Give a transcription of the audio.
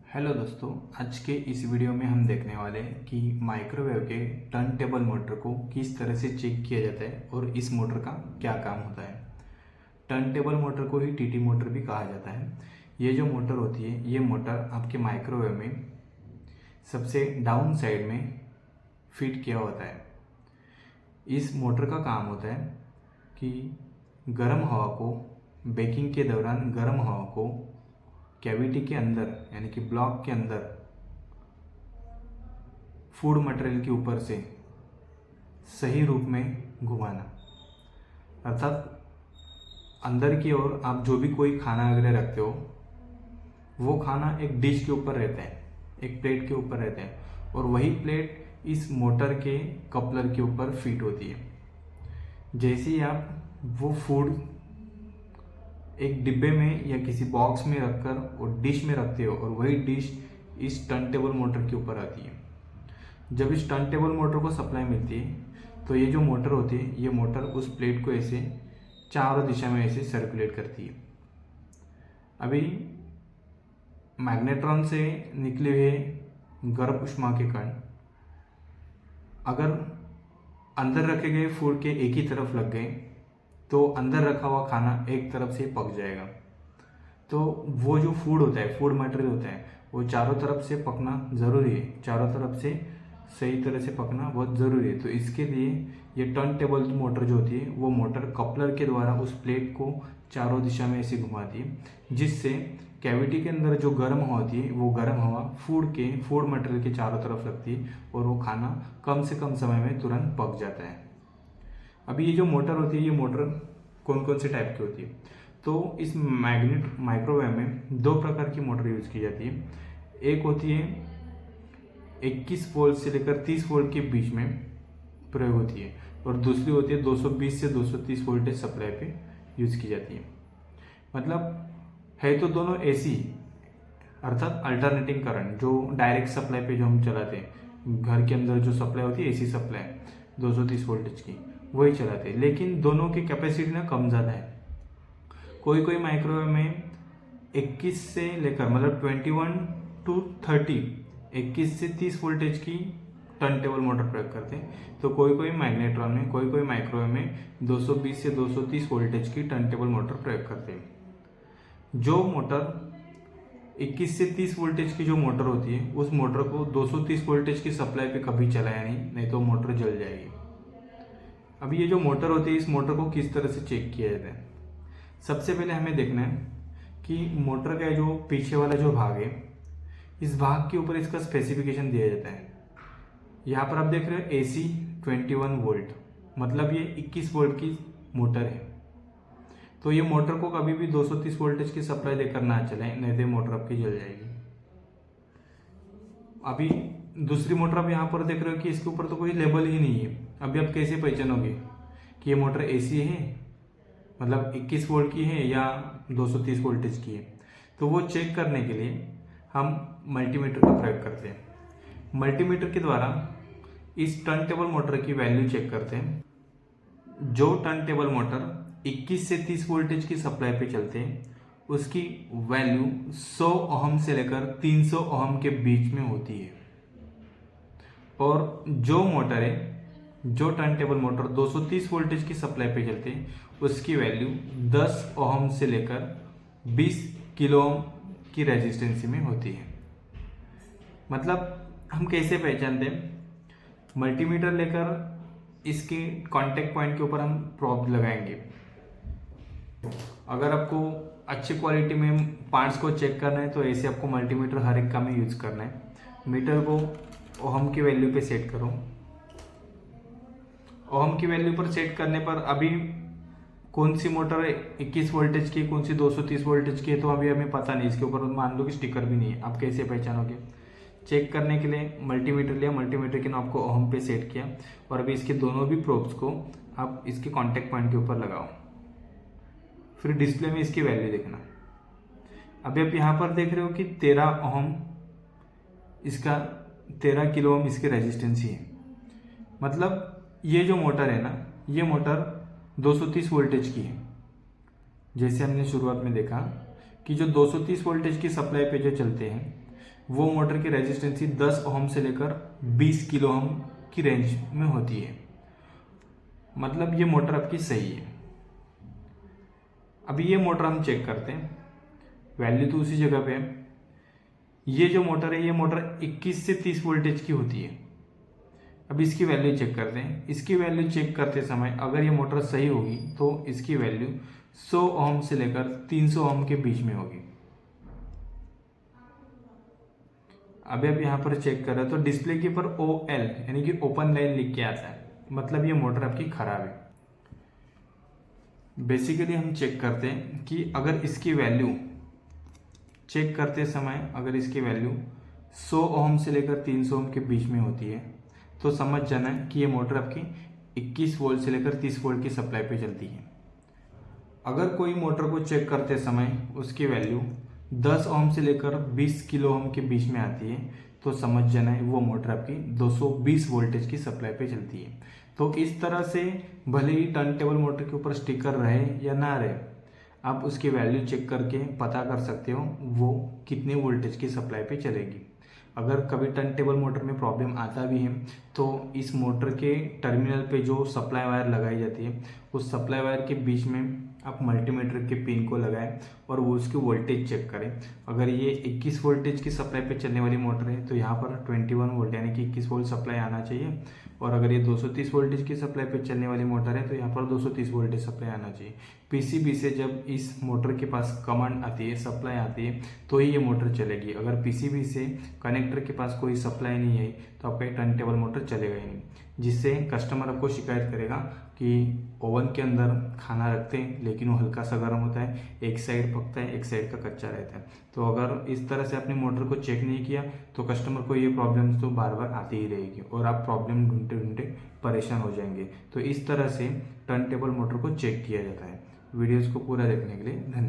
Hello दोस्तों, आज के इस वीडियो में हम देखने वाले हैं कि माइक्रोवेव के टर्न टेबल मोटर को किस तरह से चेक किया जाता है और इस मोटर का क्या काम होता है। टर्न टेबल मोटर को ही टीटी मोटर भी कहा जाता है। ये जो मोटर होती है, ये मोटर आपके माइक्रोवेव में सबसे डाउन साइड में फिट किया होता है। इस मोटर का काम होता है कि गर्म हवा को, बेकिंग के दौरान गर्म हवा को कैविटी के अंदर यानी कि ब्लॉक के अंदर फूड मटेरियल के ऊपर से सही रूप में घुमाना। अर्थात अंदर की ओर आप जो भी कोई खाना वगैरह रखते हो, वो खाना एक डिश के ऊपर रहता है, एक प्लेट के ऊपर रहता है, और वही प्लेट इस मोटर के कपलर के ऊपर फिट होती है। जैसे ही आप वो फूड एक डिब्बे में या किसी बॉक्स में रखकर और डिश में रखते हो, और वही डिश इस टर्न टेबल मोटर के ऊपर आती है। जब इस टर्न टेबल मोटर को सप्लाई मिलती है, तो ये जो मोटर होती है, ये मोटर उस प्लेट को ऐसे चारों दिशा में ऐसे सर्कुलेट करती है। अभी मैग्नेट्रॉन से निकले हुए गर्म ऊष्मा के कण अगर अंदर रखे गए फूड के एक ही तरफ लग गए, तो अंदर रखा हुआ खाना एक तरफ से पक जाएगा। तो वो जो फूड होता है, फूड मटेरियल होता है, वो चारों तरफ से पकना ज़रूरी है। चारों तरफ से सही तरह से पकना बहुत ज़रूरी है। तो इसके लिए ये टर्न टेबल मोटर जो होती है, वो मोटर कपलर के द्वारा उस प्लेट को चारों दिशा में ऐसे घुमाती है, जिससे कैविटी के अंदर जो गर्म हवा होती है, वो गर्म हवा फूड मटेरियल के चारों तरफ लगती है, और वो खाना कम से कम समय में तुरंत पक जाता है। अभी ये जो मोटर होती है, ये मोटर कौन कौन से टाइप की होती है? तो इस माइक्रोवेव में दो प्रकार की मोटर यूज़ की जाती है। एक होती है 21 वोल्ट से लेकर 30 वोल्ट के बीच में प्रयोग होती है, और दूसरी होती है 220 से 230 वोल्टेज सप्लाई पे यूज़ की जाती है। मतलब है तो दोनों एसी, अर्थात अल्टरनेटिंग करंट, जो डायरेक्ट सप्लाई पे जो हम चलाते हैं, घर के अंदर जो सप्लाई होती है एसी सप्लाई 230 वोल्टेज की, वही चलाते हैं। लेकिन दोनों की कैपेसिटी ना कम ज़्यादा है। कोई कोई माइक्रोवेव में 21 से लेकर मतलब 21 टू 30, 21 से 30 वोल्टेज की टर्न टेबल मोटर प्रयोग करते हैं। तो कोई कोई मैग्नेट्रॉन में, कोई कोई माइक्रोवेव में 220 से 230 वोल्टेज की टर्न टेबल मोटर प्रयोग करते हैं। जो मोटर 21 से 30 वोल्टेज की जो मोटर होती है, उस मोटर को 230 वोल्टेज की सप्लाई पे कभी चलाया नहीं तो मोटर जल जाएगी। अभी ये जो मोटर होती है, इस मोटर को किस तरह से चेक किया जाता है? सबसे पहले हमें देखना है कि मोटर का जो पीछे वाला जो भाग है, इस भाग के ऊपर इसका स्पेसिफिकेशन दिया जाता है। यहाँ पर आप देख रहे हो AC 21 वोल्ट, मतलब ये 21 वोल्ट की मोटर है। तो ये मोटर को कभी भी 230 वोल्टेज की सप्लाई देकर ना चलाएं, नहीं तो मोटर आपकी जल जाएगी। अभी दूसरी मोटर आप यहाँ पर देख रहे हो कि इसके ऊपर तो कोई लेबल ही नहीं है। अभी आप कैसे पहचानोगे कि ये मोटर एसी है, मतलब 21 वोल्ट की है या 230 वोल्टेज की है? तो वो चेक करने के लिए हम मल्टीमीटर का प्रयोग करते हैं। मल्टीमीटर के द्वारा इस टर्न टेबल मोटर की वैल्यू चेक करते हैं। जो टर्न टेबल मोटर 21 से 30 वोल्टेज की सप्लाई पे चलते हैं, उसकी वैल्यू 100 ओहम से लेकर 300 ओहम के बीच में होती है। और जो मोटर है, जो टर्न टेबल मोटर 230 वोल्टेज की सप्लाई पे चलते हैं, उसकी वैल्यू 10 ओहम से लेकर 20 किलो ओम की रेजिस्टेंसी में होती है। मतलब हम कैसे पहचानते हैं? मल्टीमीटर लेकर इसके कांटेक्ट पॉइंट के ऊपर हम प्रोब लगाएंगे। अगर आपको अच्छी क्वालिटी में पार्ट्स को चेक करना है, तो ऐसे आपको मल्टीमीटर हर एक का में यूज़ करना है। मीटर को ओहम की वैल्यू पे सेट करो। ओहम की वैल्यू पर सेट करने पर अभी कौन सी मोटर 21 वोल्टेज की, कौन सी 230 वोल्टेज की है, तो अभी हमें पता नहीं। इसके ऊपर मान लो कि स्टिकर भी नहीं है, आप कैसे पहचानोगे? चेक करने के लिए मल्टीमीटर लिया, मल्टीमीटर के नाम को ओहम पे सेट किया, और अभी इसके दोनों भी प्रोब्स को आप इसके कॉन्टेक्ट पॉइंट के ऊपर लगाओ। फिर डिस्प्ले में इसकी वैल्यू देखना। अभी आप यहाँ पर देख रहे हो कि 13 ओहम इसका 13 किलो ओम इसकी रेजिस्टेंसी है। मतलब ये जो मोटर है ना, ये मोटर 230 वोल्टेज की है। जैसे हमने शुरुआत में देखा कि जो 230 वोल्टेज की सप्लाई पे जो चलते हैं, वो मोटर की रेजिस्टेंसी 10 ओम से लेकर 20 किलो ओम की रेंज में होती है। मतलब ये मोटर आपकी सही है। अभी ये मोटर हम चेक करते हैं, वैल्यू तो उसी जगह पे है। ये जो मोटर है, ये मोटर 21 से 30 वोल्टेज की होती है। अब इसकी वैल्यू चेक करते हैं। इसकी वैल्यू चेक करते समय अगर ये मोटर सही होगी तो इसकी वैल्यू 100 ओम से लेकर 300 ओम के बीच में होगी। अभी आप यहाँ पर चेक कर रहे हो तो डिस्प्ले के ऊपर OL यानी कि ओपन लाइन लिख के आता है, मतलब ये मोटर आपकी खराब है। बेसिकली हम चेक करते हैं कि अगर इसकी वैल्यू चेक करते समय अगर इसकी वैल्यू 100 ओम से लेकर 300 ओम के बीच में होती है तो समझ जाना है कि ये मोटर आपकी 21 वोल्ट से लेकर 30 वोल्ट की सप्लाई पे चलती है। अगर कोई मोटर को चेक करते समय उसकी वैल्यू 10 ओम से लेकर 20 किलो ओम के बीच में आती है तो समझ जाना है वो मोटर आपकी 220 वोल्टेज की सप्लाई पे चलती है। तो इस तरह से भले ही टर्न टेबल मोटर के ऊपर स्टिकर रहे या ना रहे, आप उसकी वैल्यू चेक करके पता कर सकते हो वो कितने वोल्टेज की सप्लाई पे चलेगी। अगर कभी टर्न टेबल मोटर में प्रॉब्लम आता भी है तो इस मोटर के टर्मिनल पे जो सप्लाई वायर लगाई जाती है उस सप्लाई वायर के बीच में आप मल्टीमीटर के पिन को लगाएं और वो उसकी वोल्टेज चेक करें। अगर ये 21 वोल्टेज की सप्लाई पे चलने वाली मोटर है तो यहाँ पर 21 वोल्ट यानी कि 21 वोल्ट सप्लाई आना चाहिए, और अगर ये 230 वोल्टेज की सप्लाई पे चलने वाली मोटर है तो यहाँ पर 230 वोल्टेज सप्लाई आना चाहिए। पीसीबी से जब इस मोटर के पास कमांड आती है, सप्लाई आती है, तो ही ये मोटर चलेगी। अगर पीसीबी से कनेक्टर के पास कोई सप्लाई नहीं है तो आपका टर्न टेबल मोटर चलेगा ही नहीं, जिससे कस्टमर आपको शिकायत करेगा कि ओवन के अंदर खाना रखते हैं लेकिन वो हल्का सा गर्म होता है, एक साइड पकता है एक साइड का कच्चा रहता है। तो अगर इस तरह से आपने मोटर को चेक नहीं किया तो कस्टमर को ये प्रॉब्लम्स तो बार बार आती ही रहेगी और आप प्रॉब्लम ढूंढते ढूंढते परेशान हो जाएंगे। तो इस तरह से टर्न टेबल मोटर को चेक किया जाता है। वीडियोज़ को पूरा देखने के लिए धन्यवाद।